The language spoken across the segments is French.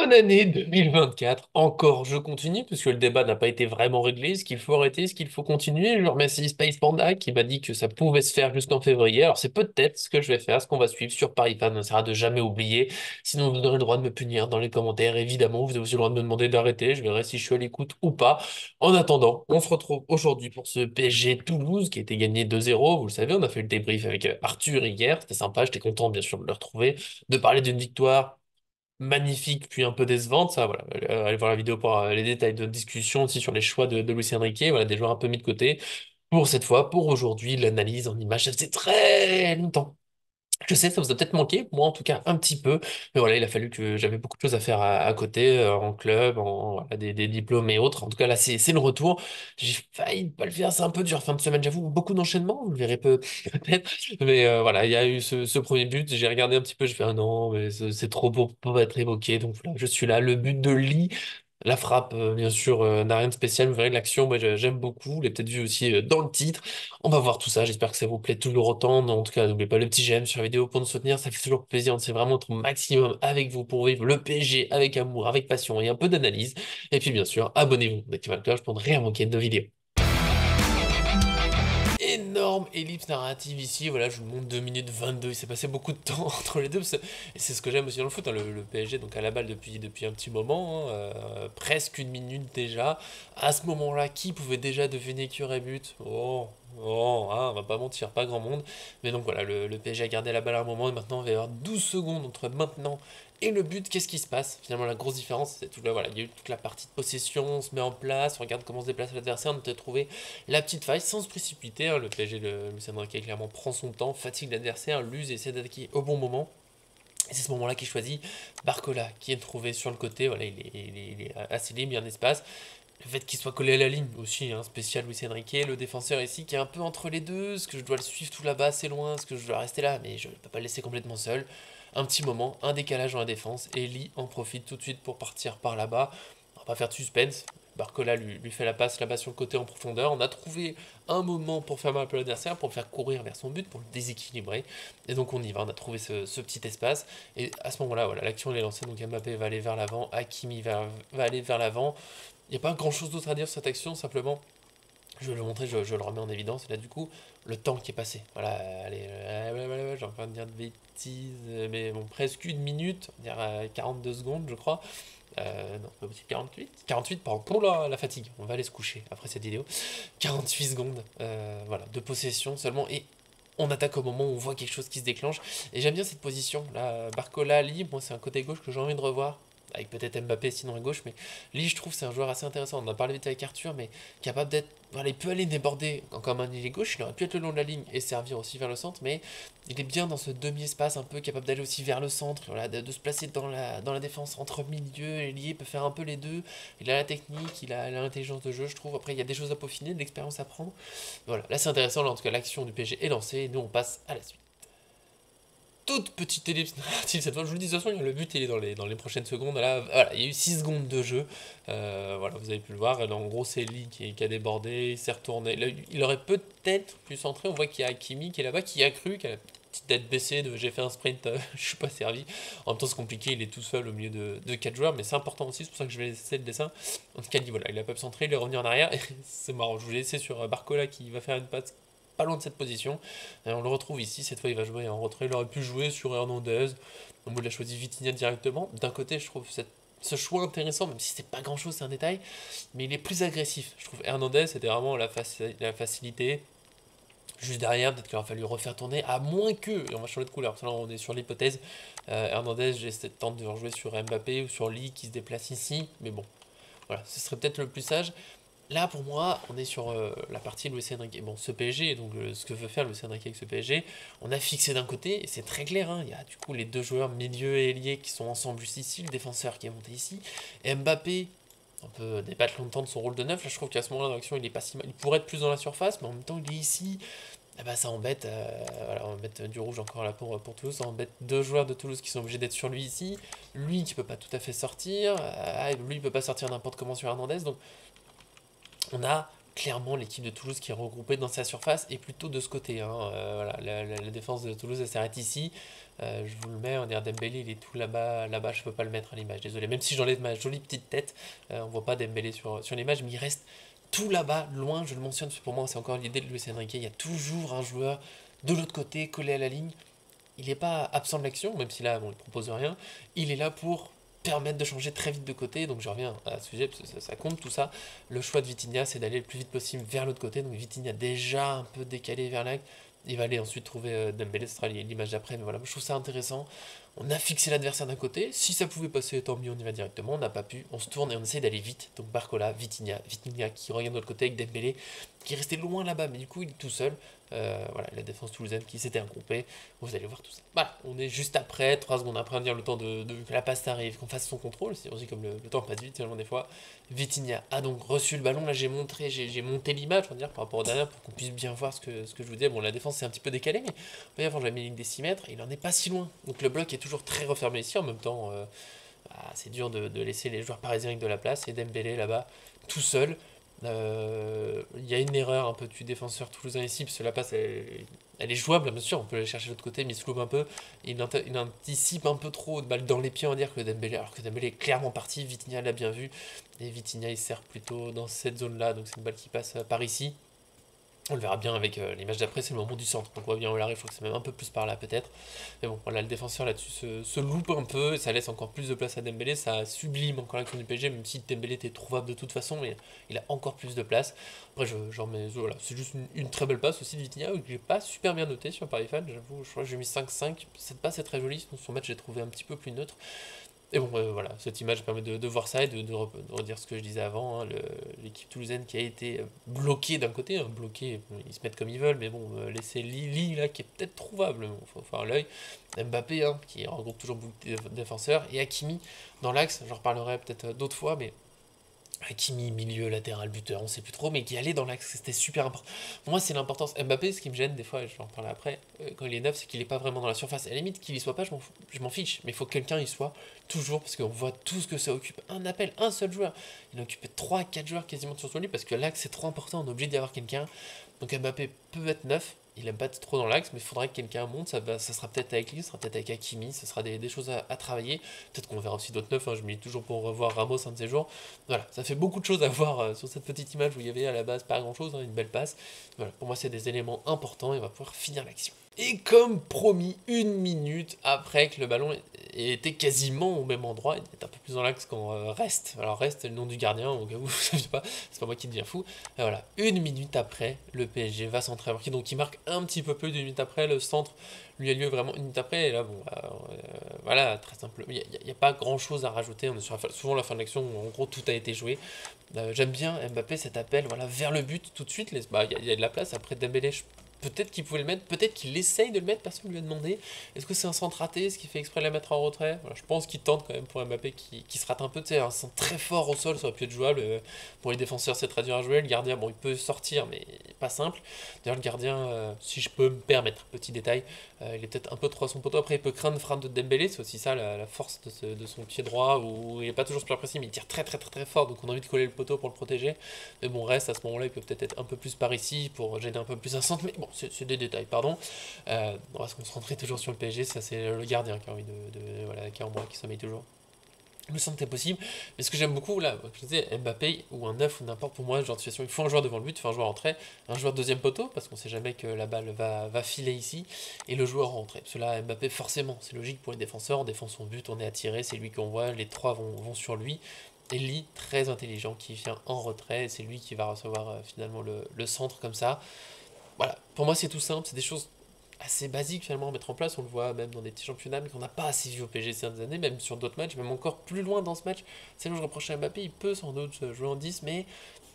Bonne année 2024. Encore, je continue parce que le débat n'a pas été vraiment réglé. Est-ce qu'il faut arrêter? Est-ce qu'il faut continuer? Je remercie Space Panda qui m'a dit que ça pouvait se faire jusqu'en février. Alors c'est peut-être ce que je vais faire, ce qu'on va suivre sur Paris Fan. On essaiera de jamais oublier. Sinon, vous aurez le droit de me punir dans les commentaires. Évidemment, vous avez aussi le droit de me demander d'arrêter. Je verrai si je suis à l'écoute ou pas. En attendant, on se retrouve aujourd'hui pour ce PSG Toulouse qui a été gagné 2-0. Vous le savez, on a fait le débrief avec Arthur hier. C'était sympa. J'étais content, bien sûr, de le retrouver, de parler d'une victoire magnifique puis un peu décevante, ça voilà. Allez voir la vidéo pour les détails de discussion aussi sur les choix de Luis Enrique, voilà, des joueurs un peu mis de côté. Pour cette fois, pour aujourd'hui, l'analyse en images, ça faisait très longtemps. Je sais, ça vous a peut-être manqué, moi en tout cas un petit peu, mais voilà, il a fallu que j'avais beaucoup de choses à faire à côté, en club, voilà, des diplômes et autres. En tout cas, là, c'est le retour. J'ai failli ne pas le faire, c'est un peu dur. Fin de semaine, j'avoue, beaucoup d'enchaînements, vous le verrez peut-être. Mais voilà, il y a eu ce premier but, j'ai regardé un petit peu, j'ai fait, ah non, mais c'est trop beau pour être évoqué. Donc voilà, je suis là, le but de Lee. La frappe, bien sûr, n'a rien de spécial. Vous verrez l'action, moi j'aime beaucoup. Vous l'avez peut-être vu aussi dans le titre. On va voir tout ça. J'espère que ça vous plaît toujours autant. En tout cas, n'oubliez pas le petit j'aime sur la vidéo pour nous soutenir. Ça fait toujours plaisir. On essaie vraiment notre maximum avec vous pour vivre le PSG avec amour, avec passion et un peu d'analyse. Et puis, bien sûr, abonnez-vous, activez la cloche pour ne rien manquer de nos vidéos. Énorme ellipse narrative ici, voilà, je vous montre 2 minutes 22, il s'est passé beaucoup de temps entre les deux, et c'est ce que j'aime aussi dans le foot, hein, le PSG donc à la balle depuis un petit moment, hein, presque une minute déjà, à ce moment-là, qui pouvait déjà deviner qu'il y aurait but? Oh, hein, on va pas mentir, pas grand monde, mais donc voilà, le PSG a gardé la balle à un moment, et maintenant il va y avoir 12 secondes entre maintenant et le but. Qu'est-ce qui se passe? Finalement, la grosse différence, c'est tout là, voilà, il y a eu toute la partie de possession, on se met en place, on regarde comment se déplace l'adversaire, on a trouvé la petite faille sans se précipiter. Hein. Le PSG, le Luis Enrique clairement prend son temps, fatigue l'adversaire, l'use et essaie d'attaquer au bon moment. Et c'est ce moment-là qu'il choisit Barcola, qui est trouvé sur le côté. Voilà, il est assez libre, il y a un espace. Le fait qu'il soit collé à la ligne aussi, hein, spécial Luis Enrique. Le défenseur ici qui est un peu entre les deux. Est-ce que je dois le suivre tout là-bas, assez loin? Est-ce que je dois rester là? Mais je ne peux pas le laisser complètement seul. Un petit moment, un décalage dans la défense. Et Lee en profite tout de suite pour partir par là-bas. On va pas faire de suspense. Barcola lui fait la passe là-bas sur le côté en profondeur. On a trouvé un moment pour faire mal un peu l'adversaire, pour le faire courir vers son but, pour le déséquilibrer. Et donc on y va, on a trouvé ce petit espace. Et à ce moment-là, voilà, l'action est lancée. Donc Mbappé va aller vers l'avant, Hakimi va aller vers l'avant. Il n'y a pas grand chose d'autre à dire sur cette action, simplement je vais le montrer, je le remets en évidence. Et là, du coup, le temps qui est passé. Voilà, allez, j'ai envie de dire de bêtises, mais bon, presque une minute, on dirait 42 secondes, je crois. Non, pas possible, 48, pardon, pour la fatigue. On va aller se coucher après cette vidéo. 48 secondes, voilà, de possession seulement. Et on attaque au moment où on voit quelque chose qui se déclenche. Et j'aime bien cette position. Là, Barcola, libre, moi, c'est un côté gauche que j'ai envie de revoir avec peut-être Mbappé sinon à gauche, mais Lee, je trouve, c'est un joueur assez intéressant. On en a parlé vite avec Arthur, mais capable d'être. Voilà, il peut aller déborder comme un ailier gauche, il aurait pu être le long de la ligne et servir aussi vers le centre, mais il est bien dans ce demi-espace, un peu capable d'aller aussi vers le centre, voilà, de se placer dans la défense entre milieu et ailier, il peut faire un peu les deux. Il a la technique, il a l'intelligence de jeu, je trouve. Après, il y a des choses à peaufiner, de l'expérience à prendre. Voilà, là c'est intéressant, là en tout cas, l'action du PSG est lancée et nous on passe à la suite. Toute petite ellipse narrative cette fois. Je vous le dis, de toute façon, le but il est dans les prochaines secondes. Là, voilà, il y a eu 6 secondes de jeu. Voilà, vous avez pu le voir. Là, en gros, c'est Lee qui a débordé, il s'est retourné. Là, il aurait peut-être pu centrer. On voit qu'il y a Hakimi qui est là-bas, qui a cru, qui a la petite tête baissée de j'ai fait un sprint, je suis pas servi. En même temps, c'est compliqué, il est tout seul au milieu de 4 joueurs, mais c'est important aussi, c'est pour ça que je vais laisser le dessin. En tout cas, voilà, il a pas pu centrer, il est revenu en arrière. C'est marrant, je vous l'ai laissé sur Barcola qui va faire une passe pas loin de cette position. Et on le retrouve ici, cette fois il va jouer en retrait, il aurait pu jouer sur Hernandez. Donc il a choisi Vitinha directement. D'un côté, je trouve ce choix intéressant, même si c'est pas grand chose, c'est un détail, mais il est plus agressif. Je trouve Hernandez, c'était vraiment la facilité. Juste derrière, peut-être qu'il aurait fallu refaire tourner, à moins que, et on va changer de couleur, parce que là on est sur l'hypothèse, Hernandez, j'ai cette tente de rejouer sur Mbappé ou sur Lee qui se déplace ici, mais bon, voilà, ce serait peut-être le plus sage. Là, pour moi, on est sur la partie Luis Enrique. Bon, ce PSG, donc ce que veut faire Luis Enrique avec ce PSG, on a fixé d'un côté, et c'est très clair, hein, il y a du coup les deux joueurs milieu et ailier qui sont ensemble juste ici, le défenseur qui est monté ici, et Mbappé, on peut débattre longtemps de son rôle de neuf, là je trouve qu'à ce moment-là dans l'action il est pas si mal, il pourrait être plus dans la surface, mais en même temps il est ici, ah bah ça embête, voilà, on va mettre du rouge encore là pour Toulouse, ça embête deux joueurs de Toulouse qui sont obligés d'être sur lui ici, lui qui peut pas tout à fait sortir, lui il peut pas sortir n'importe comment sur Hernandez, donc on a clairement l'équipe de Toulouse qui est regroupée dans sa surface est plutôt de ce côté, hein. Voilà, la défense de Toulouse elle s'arrête ici. Je vous le mets, on dirait Dembélé, il est tout là-bas, là-bas je peux pas le mettre à l'image, désolé. Même si j'enlève ma jolie petite tête, on voit pas Dembélé sur l'image, mais il reste tout là-bas, loin, je le mentionne, parce que pour moi c'est encore l'idée de Luis Enrique, il y a toujours un joueur de l'autre côté, collé à la ligne. Il n'est pas absent de l'action, même si là, bon, il propose rien. Il est là pour permettre de changer très vite de côté. Donc je reviens à ce sujet, parce que ça compte tout ça. Le choix de Vitinha, c'est d'aller le plus vite possible vers l'autre côté. Donc Vitinha déjà un peu décalé vers l'axe. Il va aller ensuite trouver Dembélé, ce sera l'image d'après. Mais voilà, je trouve ça intéressant. On a fixé l'adversaire d'un côté. Si ça pouvait passer, tant mieux, on y va directement. On n'a pas pu. On se tourne et on essaye d'aller vite. Donc Barcola, Vitinha qui regarde de l'autre côté avec Dembélé, qui est resté loin là-bas, mais du coup il est tout seul. Voilà, la défense toulousaine qui s'était regroupée. Vous allez voir tout ça. Voilà, on est juste après, 3 secondes après, on dire le temps que la passe arrive, qu'on fasse son contrôle. C'est aussi comme le temps passe vite, finalement, des fois. Vitinha a donc reçu le ballon. Là, j'ai monté l'image, on va dire, par rapport au dernier, pour qu'on puisse bien voir ce que je vous disais. Bon, la défense c'est un petit peu décalé, mais voyez, avant j'avais mis une ligne des 6 mètres, il en est pas si loin. Donc le bloc est toujours très refermé ici. En même temps, c'est dur de laisser les joueurs parisiens avec de la place. Et Dembélé là-bas, tout seul. Il y a une erreur un peu du défenseur toulousain ici, parce que la passe elle est jouable, bien sûr, on peut aller chercher de l'autre côté, mais il se loupe un peu, il anticipe un peu trop de balle dans les pieds, on va dire, que Dembélé, alors que Dembélé est clairement parti, Vitinha l'a bien vu, et Vitinha il sert plutôt dans cette zone-là, donc c'est une balle qui passe par ici. On le verra bien avec l'image d'après, c'est le moment du centre. Donc on voit bien où il arrive, je crois que c'est même un peu plus par là peut-être. Mais bon, voilà, le défenseur là-dessus se loupe un peu, et ça laisse encore plus de place à Dembélé, ça sublime encore l'action du PSG, même si Dembélé était trouvable de toute façon, mais il a encore plus de place. Après, j'en mets, voilà, c'est juste une très belle passe aussi de Vitinha, que j'ai pas super bien noté sur Paris Fan, j'avoue, je crois que j'ai mis 5-5. Cette passe est très jolie, sinon son match j'ai trouvé un petit peu plus neutre. Et bon, voilà, cette image permet de voir ça et de redire ce que je disais avant, hein, l'équipe toulousaine qui a été bloquée d'un côté, hein, bloquée, ils se mettent comme ils veulent, mais bon, laisser Lili là qui est peut-être trouvable, bon, faut faire l'œil, Mbappé hein, qui regroupe toujours beaucoup de défenseurs, et Hakimi dans l'axe, j'en reparlerai peut-être d'autres fois, mais Hakimi, milieu, latéral, buteur, on sait plus trop, mais qui allait dans l'axe, c'était super important. Pour moi, c'est l'importance. Mbappé, ce qui me gêne des fois, et je vais en parler après, quand il est neuf, c'est qu'il est pas vraiment dans la surface. À la limite, qu'il y soit pas, je m'en fiche, mais il faut que quelqu'un y soit, toujours, parce qu'on voit tout ce que ça occupe. Un appel, un seul joueur. Il a occupé 3-4 joueurs quasiment sur lui, parce que l'axe, c'est trop important, on est obligé d'y avoir quelqu'un. Donc Mbappé peut être neuf, il aime pas être trop dans l'axe, mais il faudrait que quelqu'un monte. Ça sera peut-être avec lui, ça sera peut-être avec Hakimi, ça sera des choses à travailler. Peut-être qu'on verra aussi d'autres neufs, hein, je me dis toujours pour revoir Ramos un de ces jours. Voilà, ça fait beaucoup de choses à voir sur cette petite image où il y avait à la base pas grand chose, hein, une belle passe. Voilà, pour moi, c'est des éléments importants et on va pouvoir finir l'action. Et comme promis, 1 minute après que le ballon était quasiment au même endroit, il est un peu plus dans l'axe qu'en reste. Alors reste, c'est le nom du gardien, au cas où vous ne saviez pas, c'est pas moi qui deviens fou. Et voilà, 1 minute après, le PSG va centrer. Donc il marque un petit peu plus d'1 minute après, le centre lui a lieu vraiment 1 minute après. Et là, bon, voilà, très simple. Il n'y a pas grand chose à rajouter. On est sur souvent la fin de l'action où en gros tout a été joué. J'aime bien Mbappé cet appel voilà, vers le but tout de suite. Il y a de la place. Après Dembélé, peut-être qu'il pouvait le mettre, peut-être qu'il essaye de le mettre, personne ne lui a demandé. Est-ce que c'est un centre raté, est-ce qu'il fait exprès de la mettre en retrait voilà, je pense qu'il tente quand même pour Mbappé qui se rate un peu, tu sais, un centre très fort au sol, ça aurait pu être jouable. Pour les défenseurs, c'est très dur à jouer. Le gardien, bon, il peut sortir, mais pas simple. D'ailleurs, le gardien, si je peux me permettre, petit détail, il est peut-être un peu trop à son poteau. Après, il peut craindre une frappe de Dembélé, c'est aussi ça la force de son pied droit, où il n'est pas toujours super précis, mais il tire très très très très fort, donc on a envie de coller le poteau pour le protéger. Mais bon, reste à ce moment-là, il peut peut-être être un peu plus par ici pour gêner un peu plus un centre, mais bon, c'est des détails, pardon. On va se concentrer toujours sur le PSG, ça c'est le gardien qui a envie voilà, qui est en moi, qui sommeille toujours. Le centre est possible, mais ce que j'aime beaucoup, là, je disais, Mbappé ou un neuf ou n'importe pour moi, ce genre de situation, il faut un joueur devant le but, il faut un joueur entrée, un joueur deuxième poteau, parce qu'on sait jamais que la balle va filer ici, et le joueur rentrée. Parce que là, Mbappé, forcément, c'est logique pour les défenseurs, on défend son but, on est attiré, c'est lui qu'on voit, les trois vont sur lui. Et Lee, très intelligent, qui vient en retrait, et c'est lui qui va recevoir finalement le centre comme ça. Voilà, pour moi c'est tout simple, c'est des choses assez basiques finalement à mettre en place, on le voit même dans des petits championnats, mais qu'on n'a pas assez vu au PSG ces dernières années, même sur d'autres matchs, même encore plus loin dans ce match. C'est là où je reproche à Mbappé, il peut sans doute jouer en 10, mais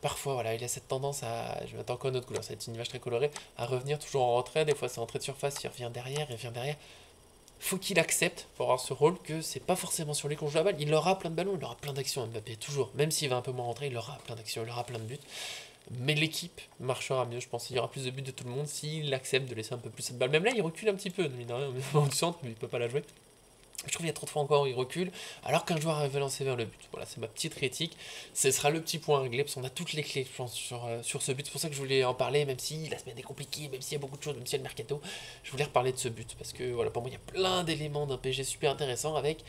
parfois voilà, il a cette tendance à, je vais mettre encore une autre couleur, ça va être une image très colorée, à revenir toujours en retrait, des fois c'est entrée de surface, il revient derrière, il revient derrière. Faut qu'il accepte pour avoir ce rôle que c'est pas forcément sur lui qu'on joue la balle. Il aura plein de ballons, il aura plein d'actions Mbappé, toujours. Même s'il va un peu moins rentrer, il aura plein d'actions, il aura plein de buts. Mais l'équipe marchera mieux, je pense. Il y aura plus de buts de tout le monde s'il accepte de laisser un peu plus cette balle. Même là, il recule un petit peu, mine de rien, au centre, mais il peut pas la jouer. Je trouve qu'il y a trop de fois encore, il recule, alors qu'un joueur arrive à lancer vers le but. Voilà, c'est ma petite critique. Ce sera le petit point à régler, parce qu'on a toutes les clés, je pense, sur ce but. C'est pour ça que je voulais en parler, même si la semaine est compliquée, même s'il y a beaucoup de choses, même s'il y a le mercato. Je voulais reparler de ce but, parce que voilà, pour moi, il y a plein d'éléments d'un PSG super intéressant, avec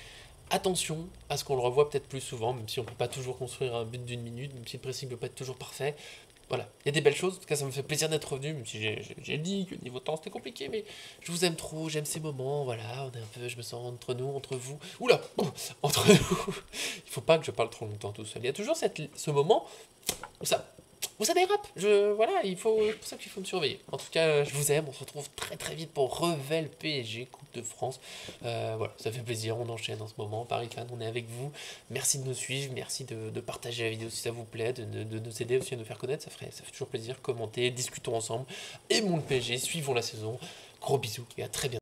attention à ce qu'on le revoit peut-être plus souvent, même si on peut pas toujours construire un but d'une minute, même si le pressing peut pas être toujours parfait. Voilà, il y a des belles choses, en tout cas ça me fait plaisir d'être revenu, même si j'ai dit que niveau temps c'était compliqué, mais je vous aime trop, j'aime ces moments, voilà, on est un peu, je me sens entre nous, entre vous, oula, entre nous, il faut pas que je parle trop longtemps tout seul, il y a toujours ce moment où ça dérape, voilà, c'est pour ça qu'il faut me surveiller. En tout cas, je vous aime, on se retrouve très très vite pour Revel PSG, Coupe de France. Voilà, ça fait plaisir, on enchaîne en ce moment, Paris Fan, on est avec vous. Merci de nous suivre, merci de partager la vidéo si ça vous plaît, de nous aider aussi à nous faire connaître, ça fait toujours plaisir, commentez, discutons ensemble, aimons le PSG, suivons la saison, gros bisous et à très bientôt.